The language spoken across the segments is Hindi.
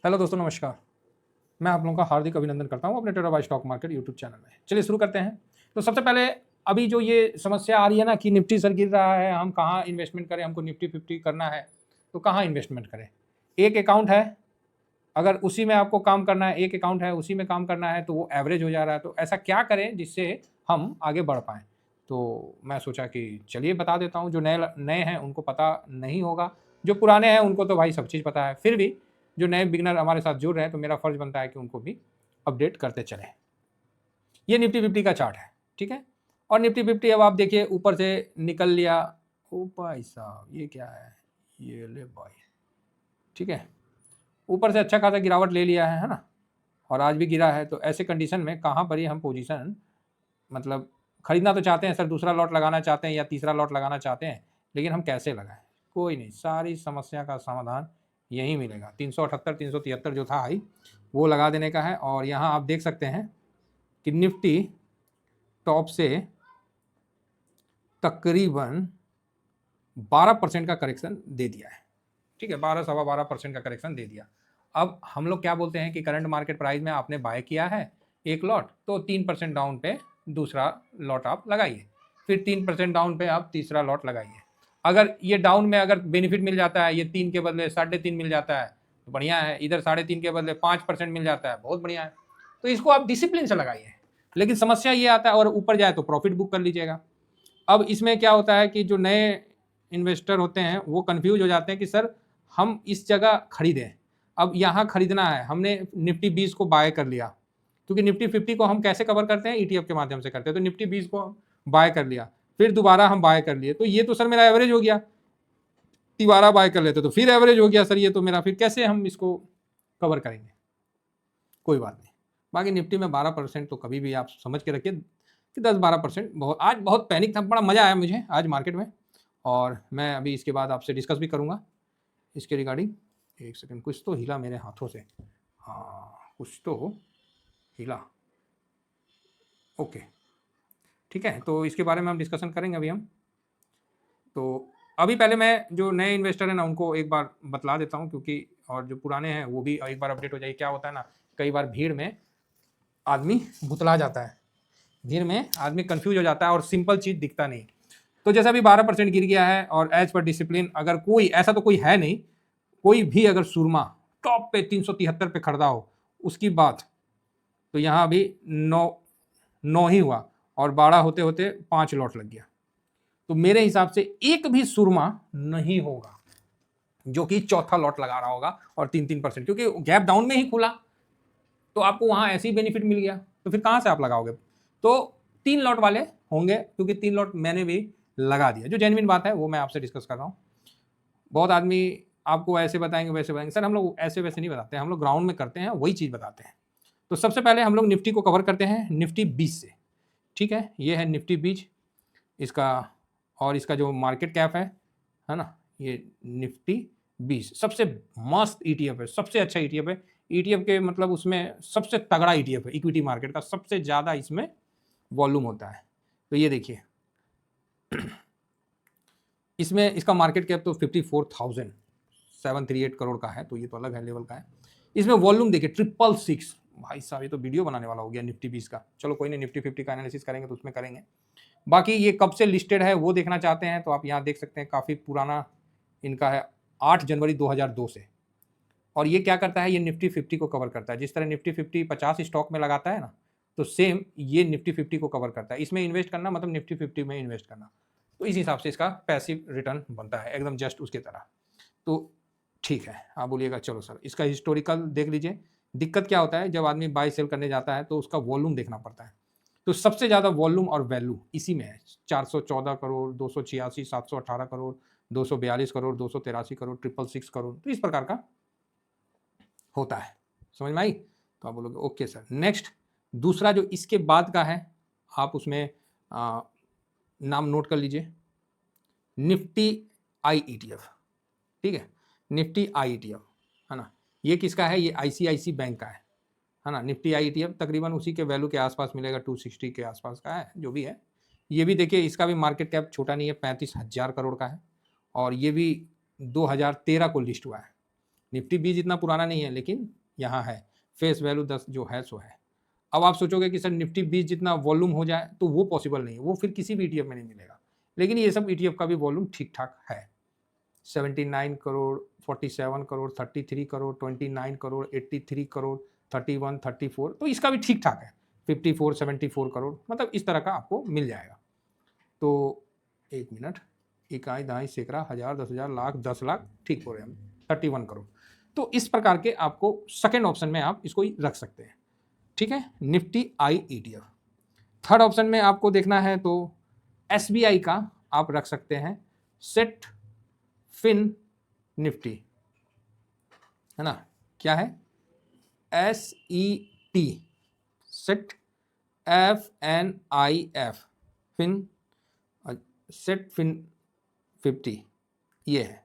हेलो दोस्तों, नमस्कार। मैं आप लोगों का हार्दिक अभिनंदन करता हूं अपने trader by stock market YouTube channel में। चलिए शुरू करते हैं। तो सबसे पहले अभी जो ये समस्या आ रही है ना कि निफ्टी सर गिर रहा है, हम कहाँ इन्वेस्टमेंट करें, हमको निफ्टी 50 करना है तो कहाँ इन्वेस्टमेंट करें। एक अकाउंट है, अगर उसी में आपको काम करना है, एक अकाउंट है उसी में काम करना है तो वो एवरेज हो जा रहा है। तो ऐसा क्या करें जिससे हम आगे बढ़ पाएँ। तो मैं सोचा कि चलिए बता देता हूँ। जो नए हैं उनको पता नहीं होगा, जो पुराने हैं उनको तो भाई सब चीज़ पता है। फिर भी जो नए बिगनर हमारे साथ जुड़ रहे हैं तो मेरा फर्ज बनता है कि उनको भी अपडेट करते चलें। ये निफ्टी 50 का चार्ट है, ठीक है। और निफ्टी 50 अब आप देखिए ऊपर से निकल लिया। ओ भाई साहब, ये क्या है, ये ले भाई, ठीक है। ऊपर से अच्छा खासा गिरावट ले लिया है ना, और आज भी गिरा है। तो ऐसे कंडीशन में कहाँ पर ही हम पोजीशन मतलब खरीदना तो चाहते हैं सर, दूसरा लॉट लगाना चाहते हैं या तीसरा लॉट लगाना चाहते हैं, लेकिन हम कैसे लगाएं। कोई नहीं, सारी समस्या का समाधान यहीं मिलेगा। 378 373 जो था हाई, वो लगा देने का है। और यहाँ आप देख सकते हैं कि निफ्टी टॉप से तकरीबन 12% का करेक्शन दे दिया है, ठीक है। 12-12.25% का करेक्शन दे दिया। अब हम लोग क्या बोलते हैं कि करंट मार्केट प्राइस में आपने बाय किया है एक लॉट, तो 3% डाउन पे दूसरा लॉट आप लगाइए, फिर 3% डाउन पे आप तीसरा लॉट लगाइए। अगर ये डाउन में अगर बेनिफिट मिल जाता है, ये 3 के बदले 3.5 मिल जाता है तो बढ़िया है। इधर 3.5 के बदले 5% मिल जाता है, बहुत बढ़िया है। तो इसको आप डिसिप्लिन से लगाइए। लेकिन समस्या ये आता है, और ऊपर जाए तो प्रॉफिट बुक कर लीजिएगा। अब इसमें क्या होता है कि जो नए इन्वेस्टर होते हैं वो कंफ्यूज हो जाते हैं कि सर हम इस जगह खरीदें। अब यहाँ खरीदना है, हमने निफ्टी 20 को बाय कर लिया, क्योंकि निफ्टी 50 को हम कैसे कवर करते हैं, ईटीएफ के माध्यम से करते हैं। तो निफ्टी 20 को बाय कर लिया, फिर दोबारा हम बाय कर लिए, तो ये तो सर मेरा एवरेज हो गया। दोबारा बाय कर लेते तो फिर एवरेज हो गया सर, ये तो मेरा फिर कैसे हम इसको कवर करेंगे। कोई बात नहीं। बाकी निफ्टी में 12% तो कभी भी आप समझ के रखिए कि 10-12% बहुत। आज बहुत पैनिक था, बड़ा मज़ा आया मुझे आज मार्केट में, और मैं अभी इसके बाद आपसे डिस्कस भी करूँगा इसके रिगार्डिंग। एक सेकंड, कुछ तो हिला मेरे हाथों से, हाँ कुछ तो हिला। ओके, ठीक है। तो इसके बारे में हम डिस्कशन करेंगे अभी हम। तो अभी पहले मैं जो नए इन्वेस्टर हैं ना उनको एक बार बतला देता हूँ, क्योंकि और जो पुराने हैं वो भी एक बार अपडेट हो जाए। क्या होता है ना, कई बार भीड़ में आदमी बुतला जाता है, भीड़ में आदमी कंफ्यूज हो जाता है और सिंपल चीज़ दिखता नहीं। तो जैसा भी 12% गिर गया है, और एज पर डिसिप्लिन अगर कोई ऐसा तो कोई है नहीं, कोई भी अगर सुरमा टॉप पे 373 पे खरीदा हो उसकी बात, तो यहाँ अभी 9 ही हुआ और 12 होते होते 5 लॉट लग गया। तो मेरे हिसाब से एक भी सुरमा नहीं होगा जो कि चौथा लॉट लगा रहा होगा और 3-3%, क्योंकि गैप डाउन में ही खुला तो आपको वहां ऐसे ही बेनिफिट मिल गया, तो फिर कहां से आप लगाओगे। तो 3 लॉट वाले होंगे, क्योंकि 3 लॉट मैंने भी लगा दिया। जो जेन्युइन बात है वो मैं आपसे डिस्कस कर रहा हूँ। बहुत आदमी आपको ऐसे बताएंगे वैसे बताएंगे, सर हम लोग ऐसे वैसे नहीं बताते हैं, हम लोग ग्राउंड में करते हैं, वही चीज़ बताते हैं। तो सबसे पहले हम लोग निफ्टी को कवर करते हैं निफ्टी 20 से, ठीक है। ये है निफ्टी 20 इसका, और इसका जो मार्केट कैप है ना, ये निफ्टी 20 सबसे मस्त ईटीएफ है, सबसे अच्छा ईटीएफ है। ईटीएफ के मतलब उसमें सबसे तगड़ा ईटीएफ है, इक्विटी मार्केट का सबसे ज़्यादा इसमें वॉल्यूम होता है। तो ये देखिए इसमें इसका मार्केट कैप तो 54,738 करोड़ का है, तो ये तो अलग है लेवल का है। इसमें वॉल्यूम देखिए 666, भाई साहब ये तो वीडियो बनाने वाला हो गया निफ्टी 20 का। चलो कोई नहीं, निफ्टी 50 का एनालिसिस करेंगे तो उसमें करेंगे। बाकी ये कब से लिस्टेड है वो देखना चाहते हैं तो आप यहाँ देख सकते हैं, काफ़ी पुराना इनका है, 8 जनवरी 2002 से। और ये क्या करता है, ये निफ्टी 50 को कवर करता है। जिस तरह निफ्टी 50 50 स्टॉक में लगाता है ना, तो सेम ये निफ्टी 50 को कवर करता है। इसमें इन्वेस्ट करना मतलब निफ्टी 50 में इन्वेस्ट करना, तो इस हिसाब से इसका पैसिव रिटर्न बनता है, एकदम जस्ट उसके तरह। तो ठीक है, आप बोलिएगा चलो सर इसका हिस्टोरिकल देख लीजिए। दिक्कत क्या होता है, जब आदमी बाय सेल करने जाता है तो उसका वॉल्यूम देखना पड़ता है। तो सबसे ज़्यादा वॉल्यूम और वैल्यू इसी में है। 414 करोड़, 286, 718 करोड़, 242 करोड़, 283 करोड़, 666 करोड़, तो इस प्रकार का होता है। समझ में आई। तो आप बोलोगे ओके सर। नेक्स्ट दूसरा जो इसके बाद का है, आप उसमें नाम नोट कर लीजिए, निफ्टी आई ईटीएफ, ठीक है। निफ्टी आई ईटीएफ है ना, ये किसका है, ये आईसीआईसी बैंक का है ना। निफ्टी आई ईटीएफ तकरीबन उसी के वैल्यू के आसपास मिलेगा, 260 के आसपास का है जो भी है। ये भी देखिए इसका भी मार्केट कैप छोटा नहीं है, 35,000 करोड़ का है, और ये भी 2013 को लिस्ट हुआ है। निफ्टी 20 इतना पुराना नहीं है, लेकिन यहाँ है, फेस वैल्यू 10 जो है सो है। अब आप सोचोगे कि सर निफ्टी 20 जितना वॉल्यूम हो जाए, तो वो पॉसिबल नहीं है, वो फिर किसी भी ETF में नहीं मिलेगा। लेकिन ये सब ETF का भी वॉल्यूम ठीक ठाक है, 79 करोड़, 47 करोड़, 33 करोड़, 29 करोड़, 83 करोड़, 31, 34, तो इसका भी ठीक ठाक है, 54, 74 करोड़, मतलब इस तरह का आपको मिल जाएगा। तो 1 मिनट, इकाई, दहाई, सैकड़ा, हजार, 10,000, लाख, 10 लाख, ठीक हो रहे हैं, 31 करोड़। तो इस प्रकार के आपको सेकेंड ऑप्शन में आप इसको रख सकते हैं, ठीक है, निफ्टी आई ETF। थर्ड ऑप्शन में आपको देखना है तो SBI का आप रख सकते हैं सेट फिन निफ्टी, है ना, क्या है, SET, set FNIF, fin, set fin 50, ये है।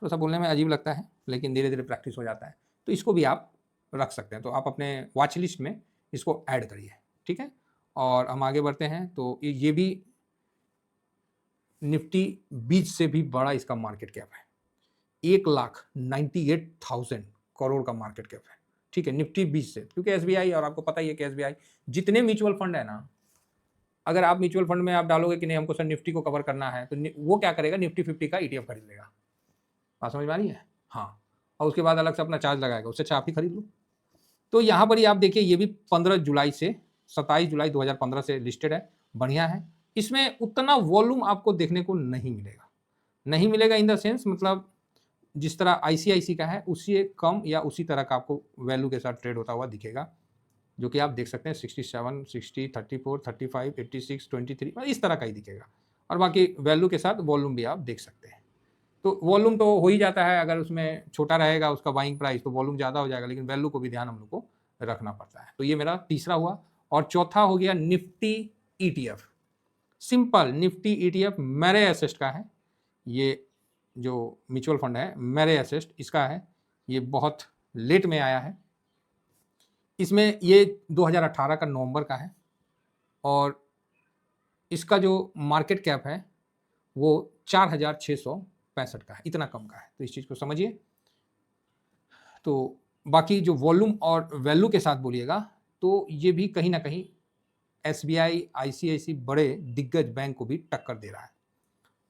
थोड़ा सा बोलने में अजीब लगता है, लेकिन धीरे धीरे प्रैक्टिस हो जाता है, तो इसको भी आप रख सकते हैं। तो आप अपने वॉच लिस्ट में इसको ऐड करिए, ठीक है। और हम आगे बढ़ते हैं, तो ये भी निफ्टी 20 से भी बड़ा इसका मार्केट कैप है, 1,98,000 करोड़ का मार्केट कैप है, ठीक है, निफ्टी 20 से। क्योंकि SBI, और आपको पता ही है कि SBI जितने म्यूचुअल फंड है ना, अगर आप म्यूचुअल फंड में आप डालोगे कि नहीं हमको सर निफ्टी को कवर करना है, तो वो क्या करेगा, निफ्टी 50 का ETF खरीद लेगा। बात समझ में आ रही है? हाँ, और उसके बाद अलग से अपना चार्ज लगाएगा, उससे अच्छा आप ही खरीद लो। तो यहाँ पर ही आप देखिए, ये भी 15 जुलाई से 27 जुलाई 2015 से लिस्टेड है, बढ़िया है। इसमें उतना वॉल्यूम आपको देखने को नहीं मिलेगा इन द सेंस, मतलब जिस तरह ICICI का है उससे कम या उसी तरह का आपको वैल्यू के साथ ट्रेड होता हुआ दिखेगा, जो कि आप देख सकते हैं 67, 60, 34, 35, 86, 23, इस तरह का ही दिखेगा। और बाकी वैल्यू के साथ वॉल्यूम भी आप देख सकते हैं। तो वॉल्यूम तो हो ही जाता है, अगर उसमें छोटा रहेगा उसका बाइंग प्राइस तो वॉल्यूम ज़्यादा हो जाएगा, लेकिन वैल्यू को भी ध्यान हम लोग को रखना पड़ता है। तो ये मेरा तीसरा हुआ। और चौथा हो गया Nifty ETF, simple Nifty ETF मेरे एसेस्ट का है। ये जो म्यूचुअल फंड है मेरे एसेस्ट, इसका है, ये बहुत लेट में आया है। इसमें ये 2018 का नवंबर का है, और इसका जो मार्केट कैप है वो 4,665 का है, इतना कम का है, तो इस चीज़ को समझिए। तो बाकी जो वॉल्यूम और वैल्यू के साथ बोलिएगा, तो ये भी कहीं ना कहीं SBI, ICICI बड़े दिग्गज बैंक को भी टक्कर दे रहा है।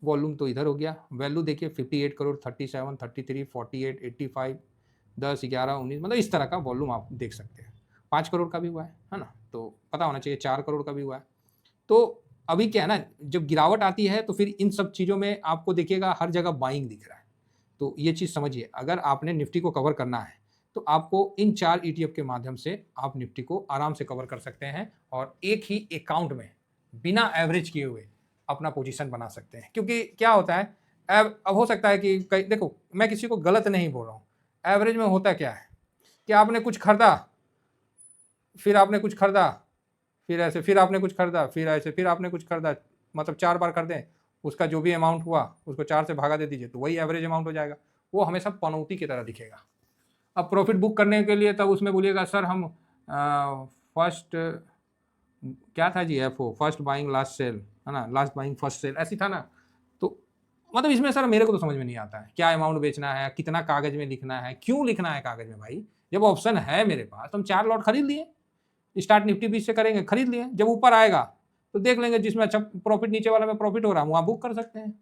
वॉल्यूम तो इधर हो गया, वैल्यू देखिए 58 करोड़, 37, 33, 48, 85, 10, 11, 19, मतलब इस तरह का वॉल्यूम आप देख सकते हैं। 5 करोड़ का भी हुआ है ना, तो पता होना चाहिए 4 करोड़ का भी हुआ है। तो अभी क्या है ना, जब गिरावट आती है तो फिर इन सब चीज़ों में आपको देखिएगा हर जगह बाइंग दिख रहा है। तो ये चीज़ समझिए, अगर आपने निफ्टी को कवर करना है तो आपको इन 4 ETF के माध्यम से आप निफ्टी को आराम से कवर कर सकते हैं, और एक ही अकाउंट में बिना एवरेज किए हुए अपना पोजीशन बना सकते हैं। क्योंकि क्या होता है, अब हो सकता है कि देखो, मैं किसी को गलत नहीं बोल रहा हूँ, एवरेज में होता क्या है कि आपने कुछ खरीदा, फिर आपने कुछ खरीदा, फिर ऐसे, फिर आपने कुछ खरीदा, फिर ऐसे, फिर आपने कुछ खरीदा, मतलब 4 बार कर दें, उसका जो भी अमाउंट हुआ उसको 4 से भागा दे दीजिए, तो वही एवरेज अमाउंट हो जाएगा। वो हमेशा पनौती की तरह दिखेगा। अब प्रॉफिट बुक करने के लिए तब उसमें बोलिएगा सर हम फर्स्ट क्या था जी, FO, first buying last sell, है ना, लास्ट बाइंग फर्स्ट सेल, ऐसी था ना। तो मतलब इसमें सर मेरे को तो समझ में नहीं आता है क्या अमाउंट बेचना है, कितना कागज में लिखना है, क्यों लिखना है कागज में भाई, जब ऑप्शन है मेरे पास तो हम 4 लॉट खरीद लिए, स्टार्ट निफ्टी 20 से करेंगे, खरीद लिए, जब ऊपर आएगा तो देख लेंगे जिसमें अच्छा प्रॉफिट, नीचे वाला में प्रॉफिट हो रहा है वहाँ बुक कर सकते हैं,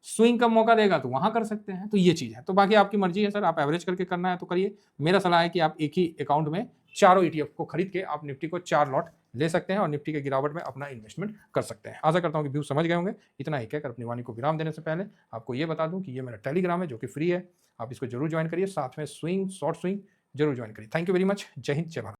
स्विंग का मौका देगा तो वहाँ कर सकते हैं। तो ये चीज़ है, तो बाकी आपकी मर्जी है सर, आप एवरेज करके करना है तो करिए। मेरा सलाह है कि आप एक ही अकाउंट में चारों ETF को खरीद के आप निफ्टी को 4 लॉट ले सकते हैं और निफ्टी के गिरावट में अपना इन्वेस्टमेंट कर सकते हैं। आशा करता हूँ कि व्यू समझ गए होंगे। इतना ही कहकर अपनी वाणी को विराम देने से पहले आपको ये बता दूं कि ये मेरा टेलीग्राम है जो कि फ्री है, आप इसको जरूर ज्वाइन करिए, साथ में स्विंग, शॉर्ट स्विंग जरूर ज्वाइन करिए। थैंक यू वेरी मच, जय हिंद, जय भारत।